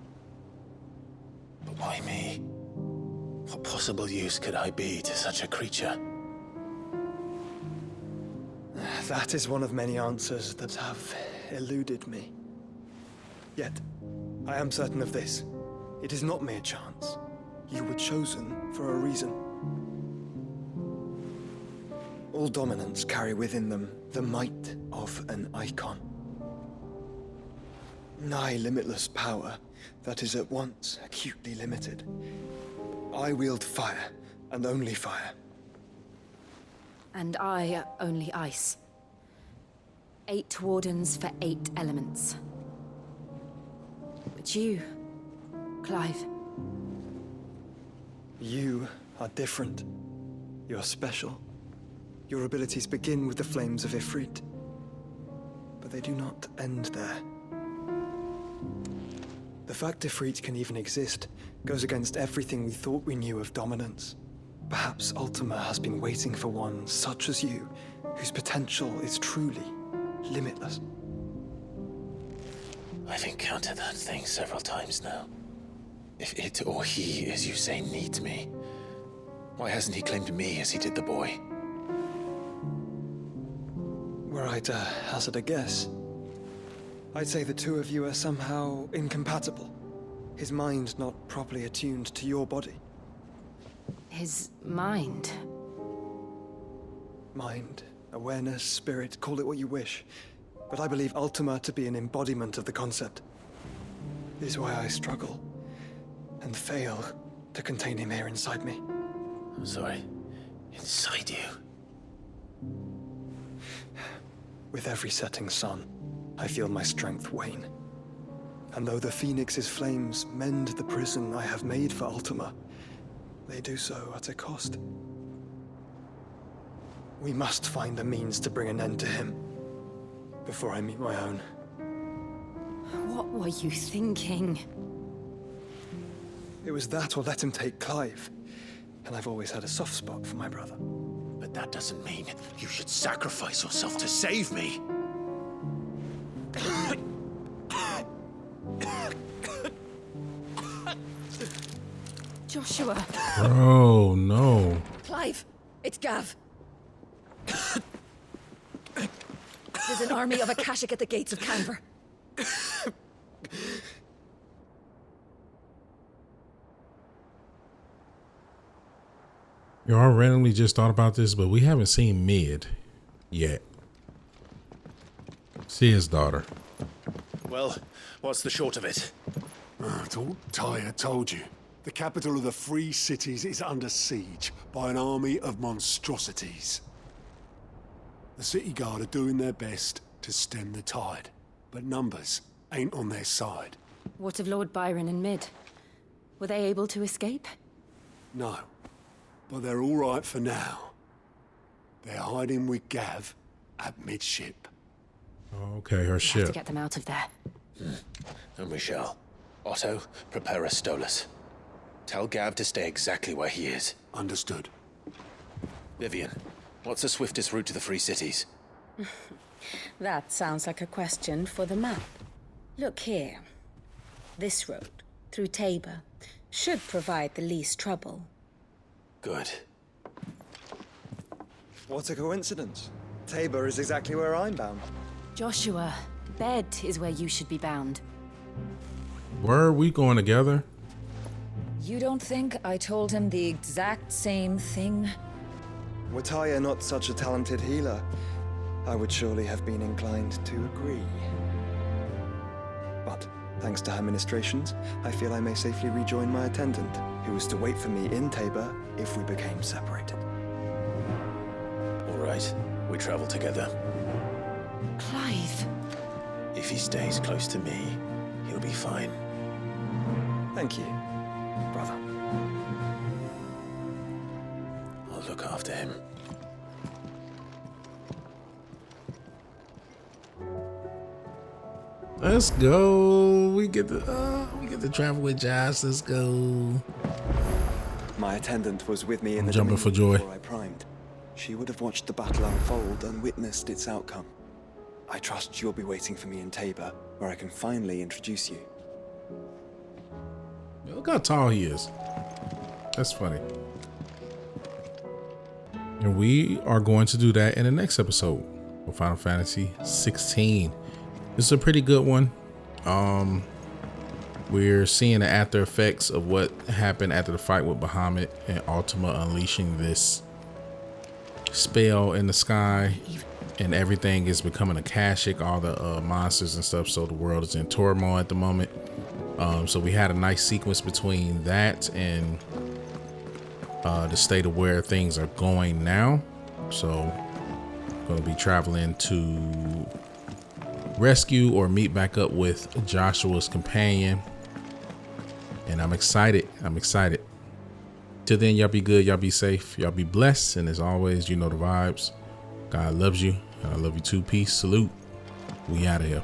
But why me? What possible use could I be to such a creature? That is one of many answers that have eluded me. Yet, I am certain of this. It is not mere chance. You were chosen for a reason. All dominants carry within them the might of an icon. Nigh limitless power that is at once acutely limited. I wield fire, and only fire. And I only ice. 8 wardens for 8 elements. But you, Clive. You are different. You're special. Your abilities begin with the flames of Ifrit, but they do not end there. The fact Ifrit can even exist goes against everything we thought we knew of dominance. Perhaps Ultima has been waiting for one such as you, whose potential is truly limitless. I've encountered that thing several times now. If it or he, as you say, needs me, why hasn't he claimed me as he did the boy? Were I to hazard a guess, I'd say the two of you are somehow incompatible. His mind not properly attuned to your body. His mind? Mind, awareness, spirit, call it what you wish. But I believe Ultima to be an embodiment of the concept. This is why I struggle and fail to contain him here inside me. I'm sorry. Inside you? With every setting sun, I feel my strength wane. And though the Phoenix's flames mend the prison I have made for Ultima, they do so at a cost. We must find a means to bring an end to him before I meet my own. What were you thinking? It was that or let him take Clive. And I've always had a soft spot for my brother. But that doesn't mean you should sacrifice yourself to save me. Joshua. Bro, no. Clive, it's Gav. There's an army of Akashic at the gates of Canver. You know, I randomly just thought about this, but we haven't seen Mid yet. Sea's daughter. Well, what's the short of it? Tyre told you. The capital of the Free Cities is under siege by an army of monstrosities. The city guard are doing their best to stem the tide, but numbers ain't on their side. What of Lord Byron and Mid? Were they able to escape? No, but they're all right for now. They're hiding with Gav at midship. Okay, her We have ship. to get them out of there. And we shall. Otto, prepare a Stolas. Tell Gav to stay exactly where he is. Understood. Vivian, what's the swiftest route to the Free Cities? That sounds like a question for the map. Look here. This road, through Tabor, should provide the least trouble. Good. What a coincidence. Tabor is exactly where I'm bound. Joshua, bed is where you should be bound. Were we going together? You don't think I told him the exact same thing? Were Tyre not such a talented healer, I would surely have been inclined to agree. But thanks to her ministrations, I feel I may safely rejoin my attendant, who was to wait for me in Tabor if we became separated. All right, we travel together. Clive. If he stays close to me, he'll be fine. Thank you, brother. I'll look after him. Let's go. We get to travel with Josh. Let's go. My attendant was with me in the jumping for Dominion joy. before I primed. She would have watched the battle unfold and witnessed its outcome. I trust you'll be waiting for me in Tabor, where I can finally introduce you. Look how tall he is. That's funny. And we are going to do that in the next episode of Final Fantasy 16. This is a pretty good one. We're seeing the after effects of what happened after the fight with Bahamut and Ultima unleashing this spell in the sky, and everything is becoming Akashic, all the monsters and stuff. So the world is in turmoil at the moment. So we had a nice sequence between that and the state of where things are going now. So going to be traveling to rescue or meet back up with Joshua's companion, and I'm excited. Till then, y'all be good, y'all be safe, y'all be blessed, and as always, you know the vibes. God loves you, and I love you too. Peace, salute. We out of here.